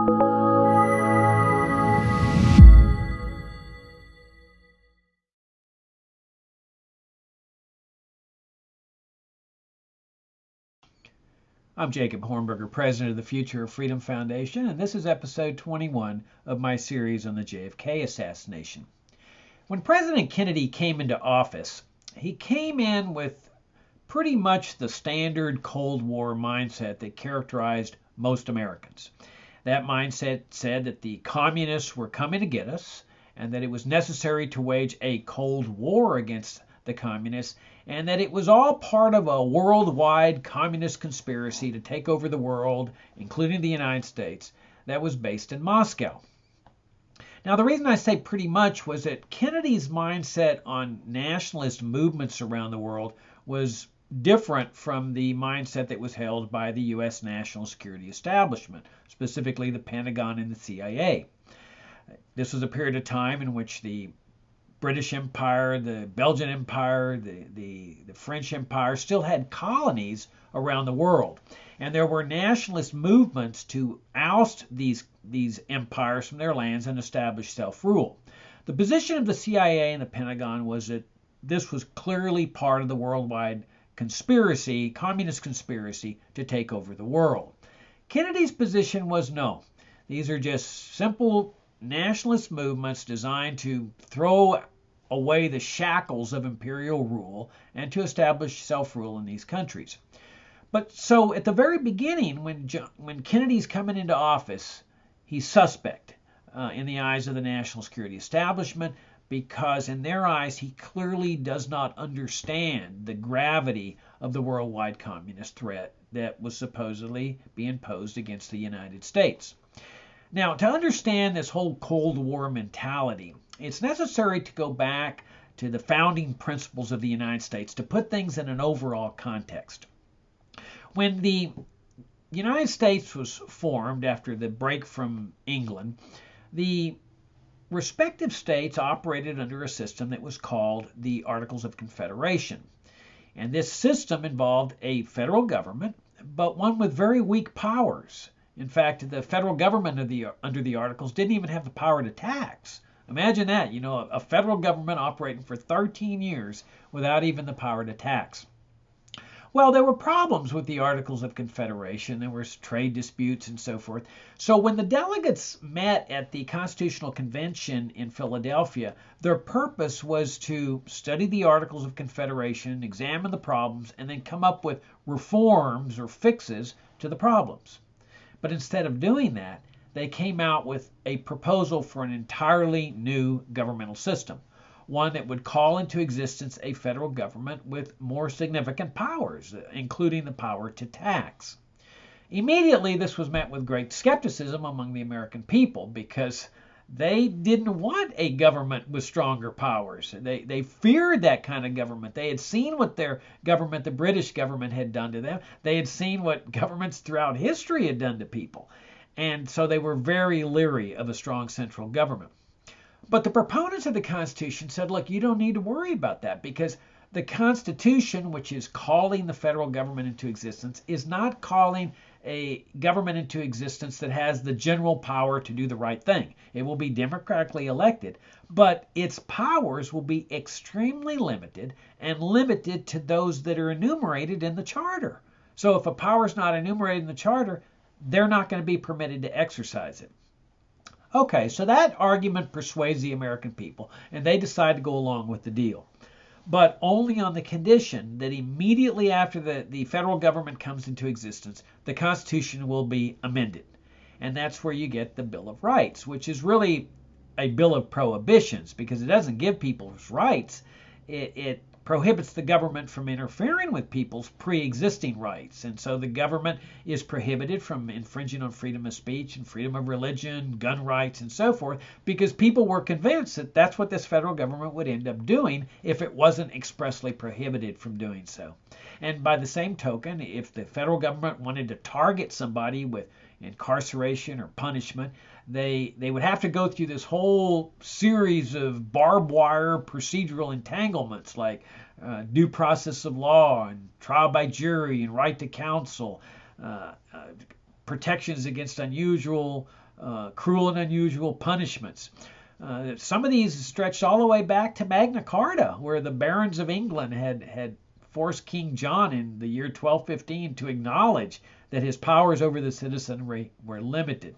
I'm Jacob Hornberger, president of the Future of Freedom Foundation, and this is episode 21 of my series on the JFK assassination. When President Kennedy came into office, he came in with pretty much the standard Cold War mindset that characterized most Americans. That mindset said that the communists were coming to get us and that it was necessary to wage a Cold War against the communists, and that it was all part of a worldwide communist conspiracy to take over the world, including the United States, that was based in Moscow. Now, the reason I say pretty much was that Kennedy's mindset on nationalist movements around the world was different from the mindset that was held by the U.S. national security establishment, specifically the Pentagon and the CIA. This was a period of time in which the British Empire, the Belgian Empire, the French Empire still had colonies around the world. And there were nationalist movements to oust these empires from their lands and establish self-rule. The position of the CIA and the Pentagon was that this was clearly part of the worldwide conspiracy, communist conspiracy, to take over the world. Kennedy's position was no. These are just simple nationalist movements designed to throw away the shackles of imperial rule and to establish self-rule in these countries. But so at the very beginning, when Kennedy's coming into office, he's suspect in the eyes of the national security establishment, because in their eyes he clearly does not understand the gravity of the worldwide communist threat that was supposedly being posed against the United States. Now, to understand this whole Cold War mentality, it's necessary to go back to the founding principles of the United States to put things in an overall context. When the United States was formed after the break from England, the respective states operated under a system that was called the Articles of Confederation. And this system involved a federal government, but one with very weak powers. In fact, the federal government under the Articles didn't even have the power to tax. Imagine that, a federal government operating for 13 years without even the power to tax. Well, there were problems with the Articles of Confederation. There were trade disputes and so forth. So when the delegates met at the Constitutional Convention in Philadelphia, their purpose was to study the Articles of Confederation, examine the problems, and then come up with reforms or fixes to the problems. But instead of doing that, they came out with a proposal for an entirely new governmental system, one that would call into existence a federal government with more significant powers, including the power to tax. Immediately, this was met with great skepticism among the American people because they didn't want a government with stronger powers. They feared that kind of government. They had seen what their government, the British government, had done to them. They had seen what governments throughout history had done to people. And so they were very leery of a strong central government. But the proponents of the Constitution said, look, you don't need to worry about that because the Constitution, which is calling the federal government into existence, is not calling a government into existence that has the general power to do the right thing. It will be democratically elected, but its powers will be extremely limited and limited to those that are enumerated in the charter. So if a power is not enumerated in the charter, they're not going to be permitted to exercise it. Okay, so that argument persuades the American people, and they decide to go along with the deal. But only on the condition that immediately after the federal government comes into existence, the Constitution will be amended. And that's where you get the Bill of Rights, which is really a bill of prohibitions because it doesn't give people rights. It prohibits the government from interfering with people's pre-existing rights. And so the government is prohibited from infringing on freedom of speech and freedom of religion, gun rights, and so forth, because people were convinced that that's what this federal government would end up doing if it wasn't expressly prohibited from doing so. And by the same token, if the federal government wanted to target somebody with incarceration or punishment, they would have to go through this whole series of barbed wire procedural entanglements like due process of law and trial by jury and right to counsel, protections against unusual cruel and unusual punishments. Some of these stretched all the way back to Magna Carta, where the barons of England had forced King John in the year 1215 to acknowledge that his powers over the citizenry were limited.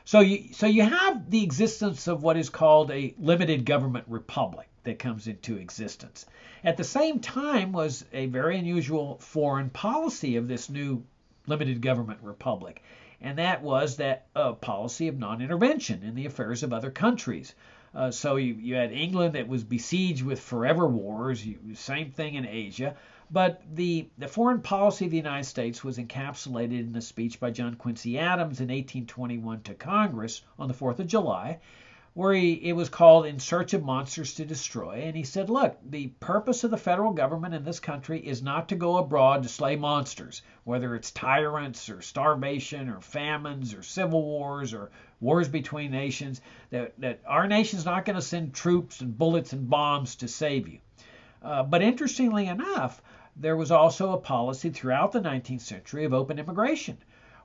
So you have the existence of what is called a limited government republic that comes into existence. At the same time was a very unusual foreign policy of this new limited government republic, and that was that policy of non-intervention in the affairs of other countries. So you had England that was besieged with forever wars, same thing in Asia. But the foreign policy of the United States was encapsulated in a speech by John Quincy Adams in 1821 to Congress on the 4th of July, where it was called In Search of Monsters to Destroy. And he said, look, the purpose of the federal government in this country is not to go abroad to slay monsters, whether it's tyrants or starvation or famines or civil wars or wars between nations, that our nation's not going to send troops and bullets and bombs to save you. But interestingly enough, there was also a policy throughout the 19th century of open immigration,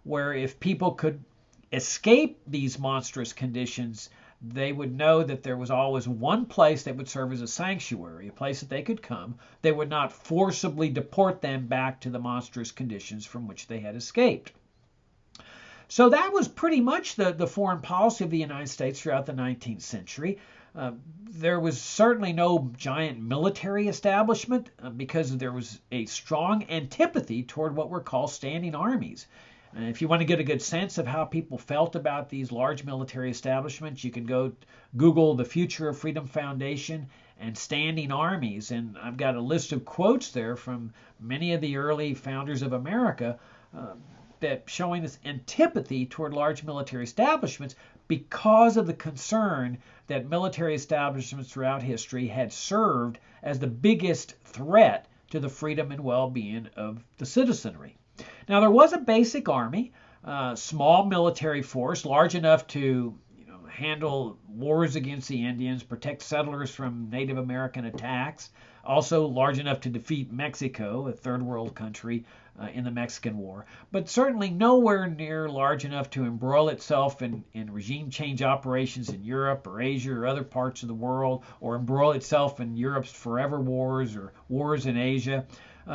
where if people could escape these monstrous conditions, they would know that there was always one place that would serve as a sanctuary, a place that they could come. They would not forcibly deport them back to the monstrous conditions from which they had escaped. So that was pretty much the foreign policy of the United States throughout the 19th century. There was certainly no giant military establishment because there was a strong antipathy toward what were called standing armies. And if you want to get a good sense of how people felt about these large military establishments, you can go Google the Future of Freedom Foundation and standing armies. And I've got a list of quotes there from many of the early founders of America that showing this antipathy toward large military establishments because of the concern that military establishments throughout history had served as the biggest threat to the freedom and well-being of the citizenry. Now, there was a basic army, small military force, large enough to handle wars against the Indians, protect settlers from Native American attacks, also large enough to defeat Mexico, a third world country, in the Mexican War, but certainly nowhere near large enough to embroil itself in regime change operations in Europe or Asia or other parts of the world, or embroil itself in Europe's forever wars or wars in Asia.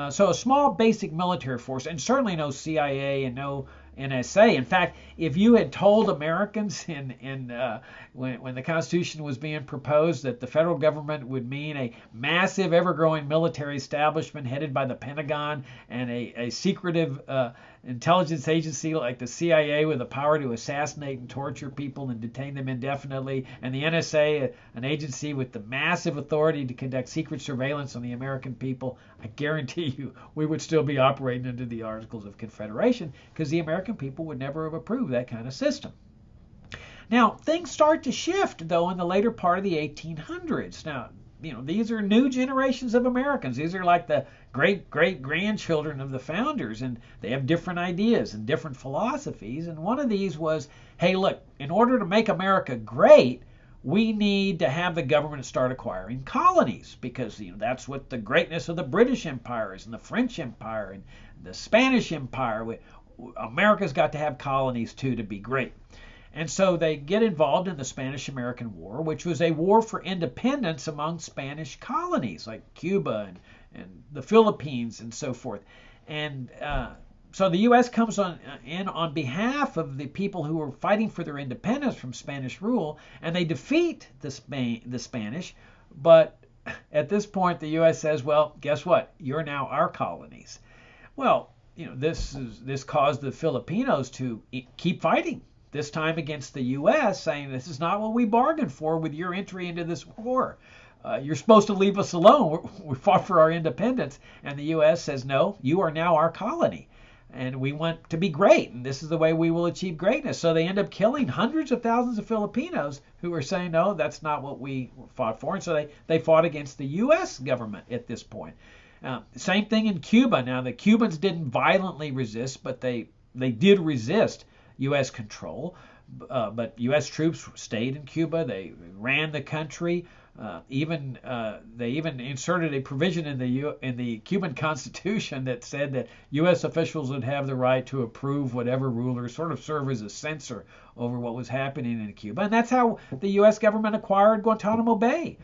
So a small basic military force, and certainly no CIA and no NSA. In fact, if you had told Americans when the Constitution was being proposed that the federal government would mean a massive, ever-growing military establishment headed by the Pentagon and a secretive intelligence agency like the CIA with the power to assassinate and torture people and detain them indefinitely, and the NSA, an agency with the massive authority to conduct secret surveillance on the American people, I guarantee you we would still be operating under the Articles of Confederation, because the American people would never have approved that kind of system. Now, things start to shift, though, in the later part of the 1800s. Now, these are new generations of Americans. These are like the great-great-grandchildren of the founders, and they have different ideas and different philosophies. And one of these was, hey, look, in order to make America great, we need to have the government start acquiring colonies, because that's what the greatness of the British Empire is, and the French Empire, and the Spanish Empire. America's got to have colonies, too, to be great. And so they get involved in the Spanish-American War, which was a war for independence among Spanish colonies like Cuba and the Philippines and so forth. And so the U.S. comes in on behalf of the people who were fighting for their independence from Spanish rule, and they defeat the Spanish. But at this point, the U.S. says, well, guess what? You're now our colonies. Well, this caused the Filipinos to keep fighting, this time against the U.S., saying this is not what we bargained for with your entry into this war. You're supposed to leave us alone. We fought for our independence. And the U.S. says, no, you are now our colony. And we want to be great, and this is the way we will achieve greatness. So they end up killing hundreds of thousands of Filipinos who were saying, no, that's not what we fought for. And so they fought against the U.S. government at this point. Same thing in Cuba. Now, the Cubans didn't violently resist, but they did resist U.S. control. But U.S. troops stayed in Cuba. They ran the country. They even inserted a provision in the Cuban Constitution that said that U.S. officials would have the right to approve whatever ruler, sort of serve as a censor over what was happening in Cuba. And that's how the U.S. government acquired Guantanamo Bay,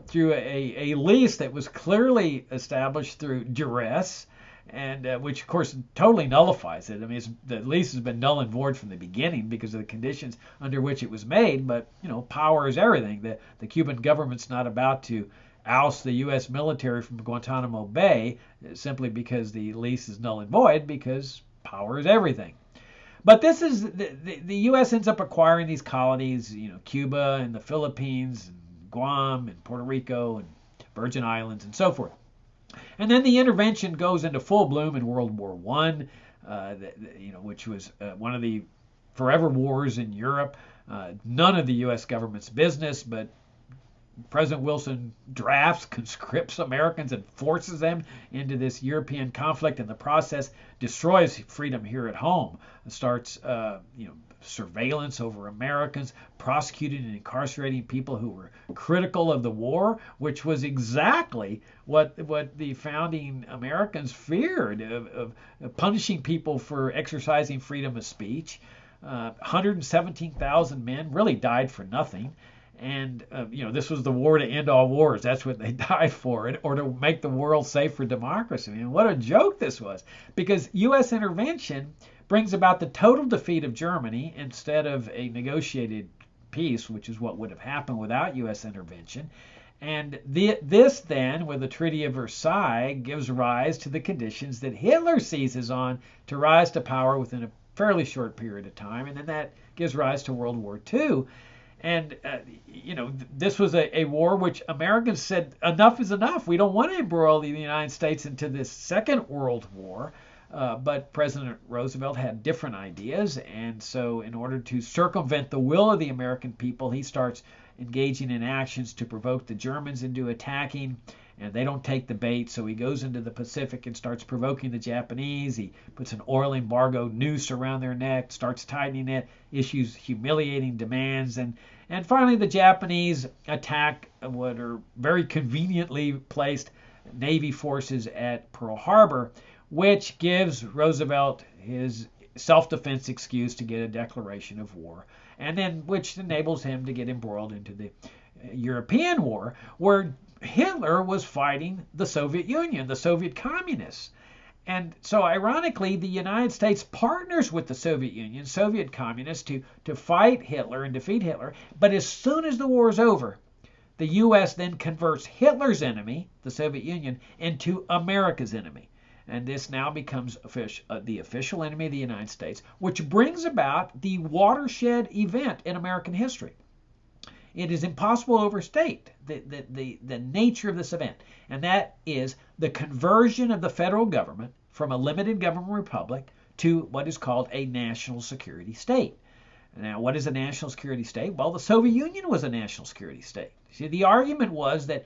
through a lease that was clearly established through duress, and which of course totally nullifies it. I mean, the lease has been null and void from the beginning because of the conditions under which it was made. But power is everything. The Cuban government's not about to oust the U.S. military from Guantanamo Bay simply because the lease is null and void, because power is everything. But this is the U.S. ends up acquiring these colonies, Cuba and the Philippines, and Guam and Puerto Rico and Virgin Islands and so forth. And then the intervention goes into full bloom in World War I, which was one of the forever wars in Europe. None of the U.S. government's business, but President Wilson drafts, conscripts Americans and forces them into this European conflict. In the process, destroys freedom here at home. Starts, surveillance over Americans, prosecuting and incarcerating people who were critical of the war, which was exactly what the founding Americans feared, of punishing people for exercising freedom of speech. 117,000 men really died for nothing. And, this was the war to end all wars. That's what they died for, or to make the world safe for democracy. I mean, what a joke this was. Because U.S. intervention brings about the total defeat of Germany instead of a negotiated peace, which is what would have happened without U.S. intervention. And this then, with the Treaty of Versailles, gives rise to the conditions that Hitler seizes on to rise to power within a fairly short period of time. And then that gives rise to World War II. And, this was a war which Americans said, enough is enough. We don't want to embroil the United States into this Second World War. But President Roosevelt had different ideas. And so in order to circumvent the will of the American people, he starts engaging in actions to provoke the Germans into attacking. And they don't take the bait, so he goes into the Pacific and starts provoking the Japanese. He puts an oil embargo noose around their neck, starts tightening it, issues humiliating demands, and finally the Japanese attack what are very conveniently placed Navy forces at Pearl Harbor, which gives Roosevelt his self-defense excuse to get a declaration of war, and then which enables him to get embroiled into the European war, where Hitler was fighting the Soviet Union, the Soviet communists. And so ironically, the United States partners with the Soviet Union, Soviet communists, to fight Hitler and defeat Hitler. But as soon as the war is over, the U.S. then converts Hitler's enemy, the Soviet Union, into America's enemy. And this now becomes the official enemy of the United States, which brings about the watershed event in American history. It is impossible to overstate the nature of this event, and that is the conversion of the federal government from a limited government republic to what is called a national security state. Now, what is a national security state? Well, the Soviet Union was a national security state. See, the argument was that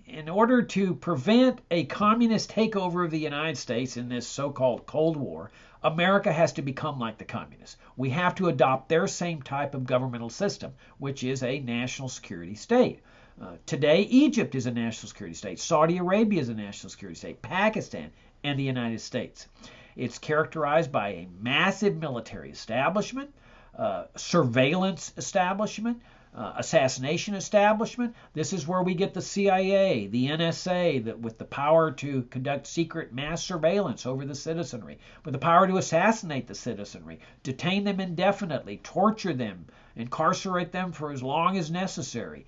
in order to prevent a communist takeover of the United States in this so-called Cold War, America has to become like the communists. We have to adopt their same type of governmental system, which is a national security state. Today, Egypt is a national security state. Saudi Arabia is a national security state. Pakistan and the United States. It's characterized by a massive military establishment, surveillance establishment, assassination establishment. This is where we get the CIA, the NSA, with the power to conduct secret mass surveillance over the citizenry, with the power to assassinate the citizenry, detain them indefinitely, torture them, incarcerate them for as long as necessary,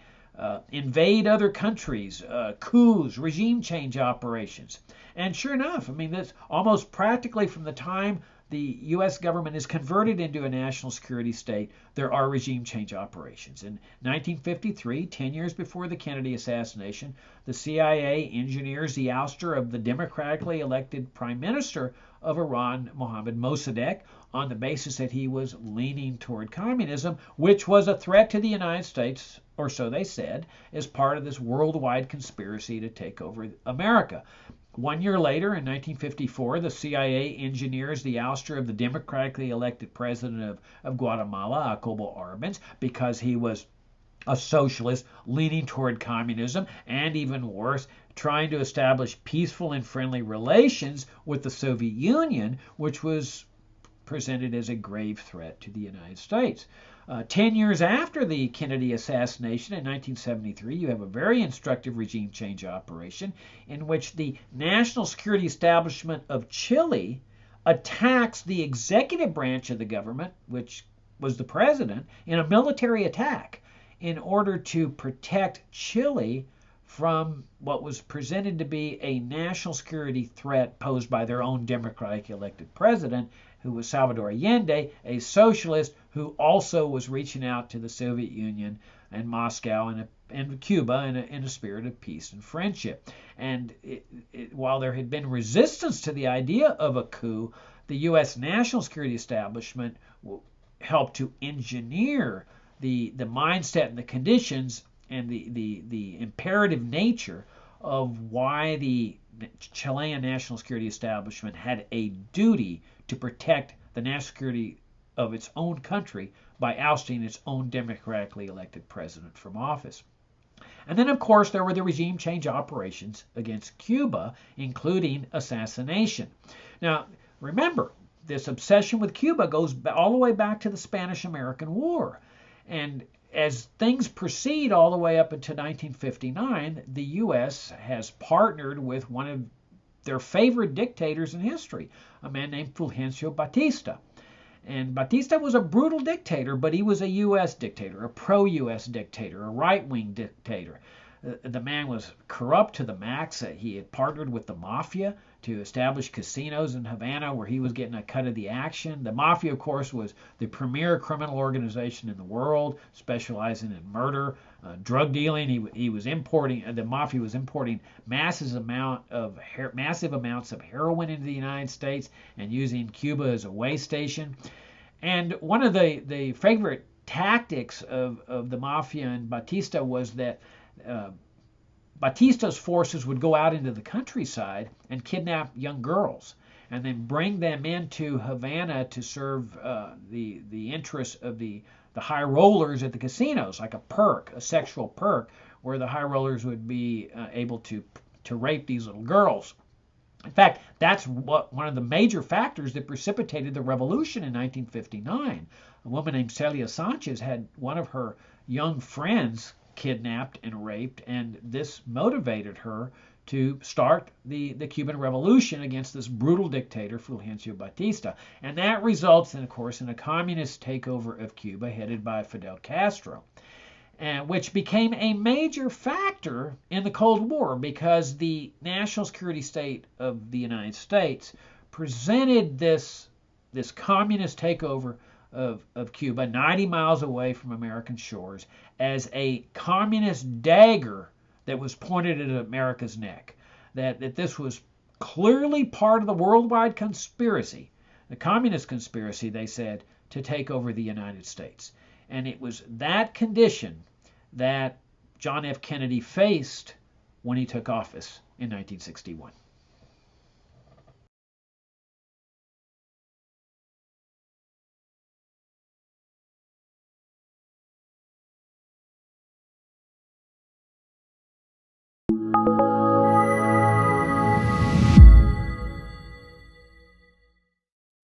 invade other countries, coups, regime change operations. And sure enough, I mean, that's almost practically from the time the U.S. government is converted into a national security state, there are regime change operations. In 1953, 10 years before the Kennedy assassination, the CIA engineers the ouster of the democratically elected prime minister of Iran, Mohammad Mossadegh, on the basis that he was leaning toward communism, which was a threat to the United States, or so they said, as part of this worldwide conspiracy to take over America. 1 year later, in 1954, the CIA engineers the ouster of the democratically elected president of Guatemala, Jacobo Arbenz, because he was a socialist leaning toward communism, and even worse, trying to establish peaceful and friendly relations with the Soviet Union, which was presented as a grave threat to the United States. 10 years after the Kennedy assassination in 1973, you have a very instructive regime change operation in which the national security establishment of Chile attacks the executive branch of the government, which was the president, in a military attack in order to protect Chile from what was presented to be a national security threat posed by their own democratically elected president, who was Salvador Allende, a socialist who also was reaching out to the Soviet Union and Moscow and Cuba in a spirit of peace and friendship. And while there had been resistance to the idea of a coup, the U.S. national security establishment helped to engineer the mindset and the conditions and the imperative nature of why the Chilean national security establishment had a duty to protect the national security of its own country by ousting its own democratically elected president from office. And then, of course, there were the regime change operations against Cuba, including assassination. Now, remember, this obsession with Cuba goes all the way back to the Spanish-American War. And as things proceed all the way up until 1959, the U.S. has partnered with one of their favorite dictators in history, a man named Fulgencio Batista. And Batista was a brutal dictator, but he was a U.S. dictator, a pro-U.S. dictator, a right-wing dictator. The man was corrupt to the max. He had partnered with the mafia to establish casinos in Havana where he was getting a cut of the action. The mafia, of course, was the premier criminal organization in the world, specializing in murder, drug dealing. He was importing. The mafia was importing massive amounts of heroin into the United States and using Cuba as a way station. And one of the favorite tactics of the mafia and Batista was that Batista's forces would go out into the countryside and kidnap young girls and then bring them into Havana to serve the interests of the high rollers at the casinos, like a perk, a sexual perk, where the high rollers would be able to rape these little girls. In fact, that's one of the major factors that precipitated the revolution in 1959. A woman named Celia Sanchez had one of her young friends kidnapped and raped, and this motivated her to start the Cuban Revolution against this brutal dictator, Fulgencio Batista. And that results, of course, in a communist takeover of Cuba headed by Fidel Castro, which became a major factor in the Cold War because the national security state of the United States presented this communist takeover of Cuba, 90 miles away from American shores, as a communist dagger that was pointed at America's neck. That this was clearly part of the worldwide conspiracy, the communist conspiracy, they said, to take over the United States. And it was that condition that John F. Kennedy faced when he took office in 1961.